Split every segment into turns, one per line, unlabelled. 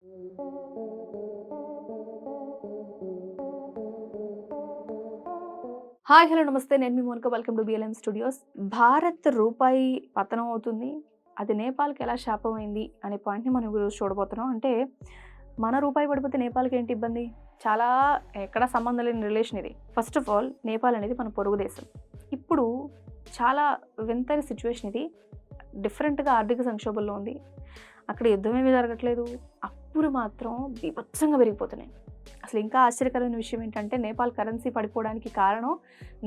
Hi! Hello! నమస్తే. నేను మీ Monika. Welcome to BLM studios. Bharat రూపాయి పతనం అవుతుంది. అది నేపాల్‌కి ఎలా శాపమైంది అనే పాయింట్‌ని మనం ఈరోజు చూడబోతున్నాం. అంటే మన రూపాయి పడిపోతే నేపాల్‌కి ఏంటి ఇబ్బంది? చాలా ఎక్కడ సంబంధం లేని రిలేషన్ ఇది. ఫస్ట్ ఆఫ్ ఆల్ నేపాల్ అనేది మన పొరుగు దేశం. ఇప్పుడు చాలా వింతైన సిట్యుయేషన్ ఇది. డిఫరెంట్‌గా ఆర్థిక సంక్షోభంలో ఉంది. అక్కడ యుద్ధమేమీ జరగట్లేదు. అప్పులు మాత్రం బీభత్సంగా పెరిగిపోతున్నాయి. అసలు ఇంకా ఆశ్చర్యకరమైన విషయం ఏంటంటే నేపాల్ కరెన్సీ పడిపోవడానికి కారణం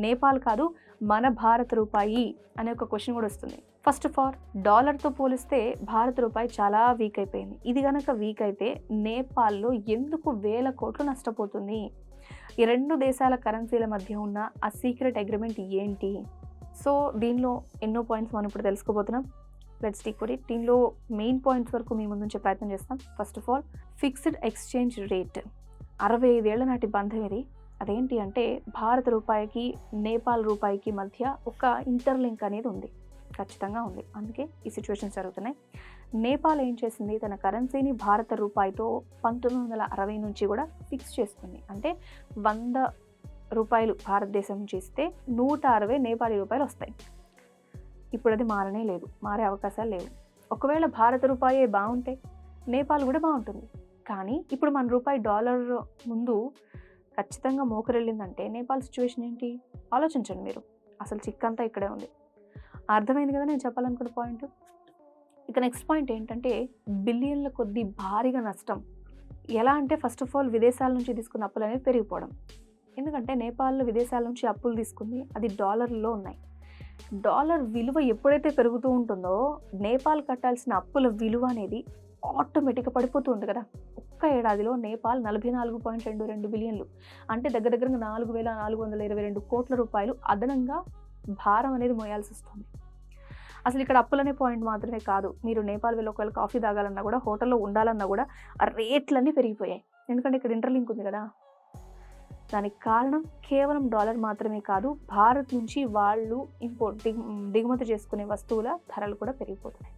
నేపాల్ కాదు, మన భారత రూపాయి అనే ఒక క్వెషన్ కూడా వస్తుంది. ఫస్ట్ ఆఫ్ ఆల్ డాలర్‌తో పోలిస్తే భారత రూపాయి చాలా వీక్ అయిపోయింది. ఇది గనక వీక్ అయితే నేపాల్‌లో ఎందుకు వేల కోట్లు నష్టపోతుంది? ఈ 2 దేశాల కరెన్సీల మధ్య ఉన్న ఆ సీక్రెట్ అగ్రీమెంట్ ఏంటి? సో దీనిలో ఎన్నో పాయింట్స్ మనం ఇప్పుడు తెలుసుకోబోతున్నాం. Let's stick with it. దీనిలో మెయిన్ పాయింట్స్ వరకు మీ ముందుంచే ప్రయత్నం చేస్తాం. First of all fixed exchange rate. 65 ఏళ్ల నాటి బంధం ఇది. అదేంటి అంటే భారత రూపాయికి, నేపాల్ రూపాయికి మధ్య ఒక ఇంటర్లింక్ అనేది ఉంది. ఖచ్చితంగా ఉంది. అందుకే ఈ సిట్యుయేషన్స్ జరుగుతున్నాయి. నేపాల్ ఏం చేసింది, తన కరెన్సీని భారత రూపాయితో 1960 నుంచి కూడా ఫిక్స్ చేసుకుంది. అంటే 100 రూపాయలు భారతదేశం నుంచి ఇస్తే 160 నేపాలీ రూపాయలు వస్తాయి. ఇప్పుడు అది మారనే లేదు. మారే అవకాశాలు లేవు. ఒకవేళ భారత రూపాయే బాగుంటే నేపాల్ కూడా బాగుంటుంది. కానీ ఇప్పుడు మన రూపాయి డాలర్ ముందు ఖచ్చితంగా మోకరిల్లిందంటే నేపాల్ సిచ్యువేషన్ ఏంటి ఆలోచించండి మీరు. అసలు చిక్కంతా ఇక్కడే ఉంది. అర్థమైంది కదా నేను చెప్పాలనుకున్న పాయింట్. ఇక నెక్స్ట్ పాయింట్ ఏంటంటే బిలియన్ల కొద్దీ భారీగా నష్టం. ఎలా అంటే ఫస్ట్ ఆఫ్ ఆల్ విదేశాల నుంచి తీసుకున్న అప్పులు అనేవి పెరిగిపోవడం. ఎందుకంటే నేపాల్ విదేశాల నుంచి అప్పులు తీసుకుంది, అది డాలర్లో ఉన్నాయి. డాలర్ విలువ ఎప్పుడైతే పెరుగుతూ ఉంటుందో నేపాల్ కట్టాల్సిన అప్పుల విలువ అనేది ఆటోమేటిక్గా పడిపోతూ ఉంది కదా. ఒక్క ఏడాదిలో నేపాల్ 44.22 బిలియన్లు అంటే దగ్గరగా 4,422 కోట్ల రూపాయలు అదనంగా భారం అనేది మోయాల్సి వస్తుంది. అసలు ఇక్కడ అప్పులనే పాయింట్ మాత్రమే కాదు, మీరు నేపాల్ వెళ్ళి ఒకవేళ కాఫీ తాగాలన్నా కూడా, హోటల్లో ఉండాలన్నా కూడా ఆ రేట్లన్నీ పెరిగిపోయాయి. ఎందుకంటే ఇక్కడ ఇంటర్లింక్ ఉంది కదా. దానికి కారణం కేవలం డాలర్ మాత్రమే కాదు, భారత్ నుంచి వాళ్ళు దిగుమతి చేసుకునే వస్తువుల ధరలు కూడా పెరిగిపోతున్నాయి.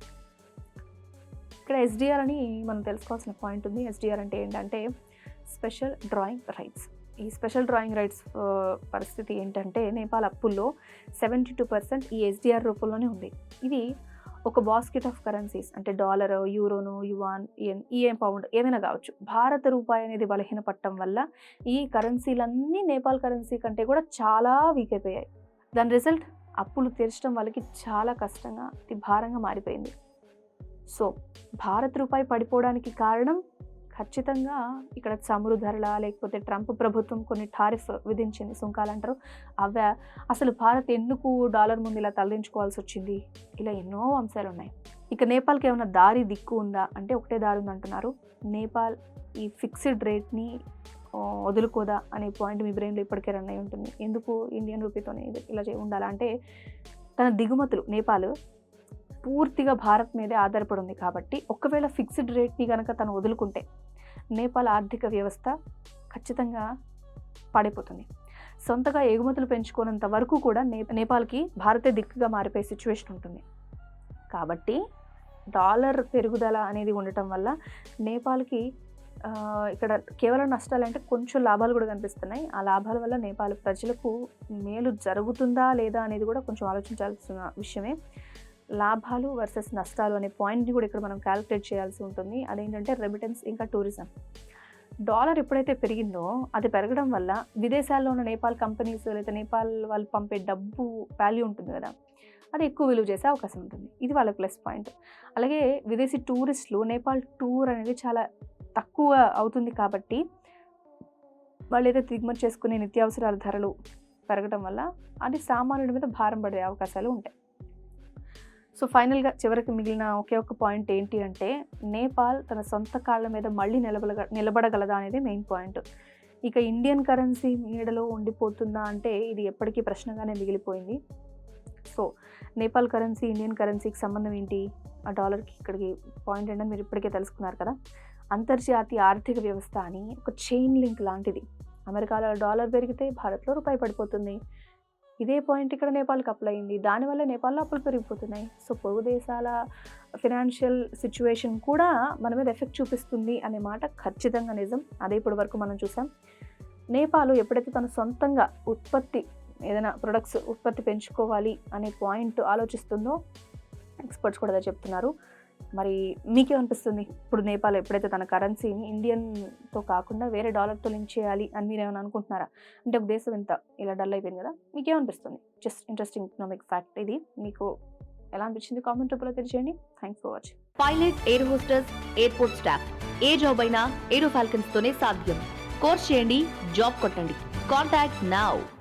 ఇక్కడ ఎస్డిఆర్ అని మనం తెలుసుకోవాల్సిన పాయింట్ ఉంది. ఎస్డిఆర్ అంటే ఏంటంటే స్పెషల్ డ్రాయింగ్ రైట్స్. ఈ స్పెషల్ డ్రాయింగ్ రైట్స్ పరిస్థితి ఏంటంటే నేపాల్ అప్పుల్లో 72% ఈ ఎస్డిఆర్ రూపంలోనే ఉంది. ఇది ఒక బాస్కెట్ ఆఫ్ కరెన్సీస్ అంటే డాలర్, యూరోను, యువాన్, ఈఎం పౌండ్ ఏమైనా కావచ్చు. భారత రూపాయి అనేది బలహీనపడటం వల్ల ఈ కరెన్సీలన్నీ నేపాల్ కరెన్సీ కంటే కూడా చాలా వీక్ అయిపోయాయి. దాని రిజల్ట్ అప్పులు తీర్చడం వాళ్ళకి చాలా కష్టంగా, అతి భారంగా మారిపోయింది. సో భారత రూపాయి పడిపోవడానికి కారణం ఖచ్చితంగా ఇక్కడ చమురు ధరల, లేకపోతే ట్రంప్ ప్రభుత్వం కొన్ని టారిఫ్ విధించింది, సుంకాలు అంటారు అవే. అసలు భారత్ ఎందుకు డాలర్ ముందు ఇలా తలదించుకోవాల్సి వచ్చింది, ఇలా ఎన్నో అంశాలు ఉన్నాయి. ఇక నేపాల్కి ఏమైనా దారి దిక్కు ఉందా అంటే ఒకటే దారి ఉందంటున్నారు. నేపాల్ ఈ ఫిక్స్డ్ రేట్ని వదులుకోదా అనే పాయింట్ మీ బ్రెయిన్లో ఇప్పటికే రన్ అయి ఉంటుంది. ఎందుకు ఇండియన్ రూపీతోనే ఇలా ఉండాలా అంటే తన దిగుమతులు నేపాల్ పూర్తిగా భారత్ మీదే ఆధారపడి ఉంది కాబట్టి ఒకవేళ ఫిక్స్డ్ రేట్ని కనుక తను వదులుకుంటే నేపాల్ ఆర్థిక వ్యవస్థ ఖచ్చితంగా పడిపోతుంది. సొంతగా ఎగుమతులు పెంచుకోనంత వరకు కూడా నేపాల్కి భారతే దిక్కుగా మారిపోయే సిచ్యువేషన్ ఉంటుంది. కాబట్టి డాలర్ పెరుగుదల అనేది ఉండటం వల్ల నేపాల్కి ఇక్కడ కేవలం నష్టాలు అంటే కొంచెం లాభాలు కూడా కనిపిస్తున్నాయి. ఆ లాభాల వల్ల నేపాల్ ప్రజలకు మేలు జరుగుతుందా లేదా అనేది కూడా కొంచెం ఆలోచించాల్సిన విషయమే. లాభాలు వర్సెస్ నష్టాలు అనే పాయింట్ని కూడా ఇక్కడ మనం క్యాలిక్యులేట్ చేయాల్సి ఉంటుంది. అదేంటంటే రెమిటెన్స్ ఇంకా టూరిజం. డాలర్ ఎప్పుడైతే పెరిగిందో అది పెరగడం వల్ల విదేశాల్లో ఉన్న నేపాల్ కంపెనీస్ లేదా నేపాల్ వాళ్ళు పంపే డబ్బు వాల్యూ ఉంటుంది కదా, అది ఎక్కువ విలువ చేసే అవకాశం ఉంటుంది. ఇది వాళ్ళ ప్లస్ పాయింట్. అలాగే విదేశీ టూరిస్టులు నేపాల్ టూర్ అనేది చాలా తక్కువ అవుతుంది కాబట్టి వాళ్ళు ఏదైతే దిగుమతి చేసుకునే నిత్యావసరాల ధరలు పెరగడం వల్ల అది సామాన్యుడి మీద భారం పడే అవకాశాలు ఉంటాయి. సో ఫైనల్గా చివరికి మిగిలిన ఒకే ఒక పాయింట్ ఏంటి అంటే నేపాల్ తన సొంత కాళ్ళ మీద మళ్ళీ నిలబడగలదా అనేది మెయిన్ పాయింట్. ఇక ఇండియన్ కరెన్సీ నీడలో ఉండిపోతుందా అంటే ఇది ఎప్పటికీ ప్రశ్నగానే మిగిలిపోయింది. సో నేపాల్ కరెన్సీ ఇండియన్ కరెన్సీకి సంబంధం ఏంటి, ఆ డాలర్కి ఇక్కడికి పాయింట్ ఏంటని మీరు ఇప్పటికే తెలుసుకున్నారు కదా. అంతర్జాతీయ ఆర్థిక వ్యవస్థ అని ఒక చైన్ లింక్ లాంటిది. అమెరికాలో డాలర్ పెరిగితే భారత్లో రూపాయి పడిపోతుంది. ఇదే పాయింట్ ఇక్కడ నేపాల్‌కి అప్లై అయింది. దానివల్ల నేపాల్‌లో అప్పులు పెరిగిపోతున్నాయి. సో, పొరుగు దేశాల ఫినాన్షియల్ సిట్యుయేషన్ కూడా మన మీద ఎఫెక్ట్ చూపిస్తుంది అనే మాట ఖచ్చితంగా నిజం. అదే ఇప్పటి వరకు మనం చూసాం. నేపాల్ ఎప్పుడైతే తను సొంతంగా ఏదైనా ప్రొడక్ట్స్ ఉత్పత్తి పెంచుకోవాలి అనే పాయింట్ ఆలోచిస్తుందో ఎక్స్‌పర్ట్స్ కూడా అదే చెప్తున్నారు. మరి మీకేమనిపిస్తుంది? ఇప్పుడు నేపాల్ ఎప్పుడైతే తన కరెన్సీని ఇండియన్‌తో కాకుండా వేరే డాలర్‌తో లింక్ చేయాలి అని మీరేమైనా అనుకుంటున్నారా? అంటే ఒక దేశం ఇంత ఇలా డల్ అయిపోయింది కదా! మీకేమనిపిస్తుంది? జస్ట్ ఇంట్రెస్టింగ్ ఎకనామిక్ ఫ్యాక్ట్ ఇది. మీకు ఎలా అనిపించింది కామెంట్ రూపంలో తెలియజేయండి. Thanks for watching.
Pilot, air hostess, airport staff A job అయినా ఏరో ఫాల్కన్స్ తోనే సాధ్యం. కోర్స్ చేయండి, జాబ్ కొట్టండి. Contact now.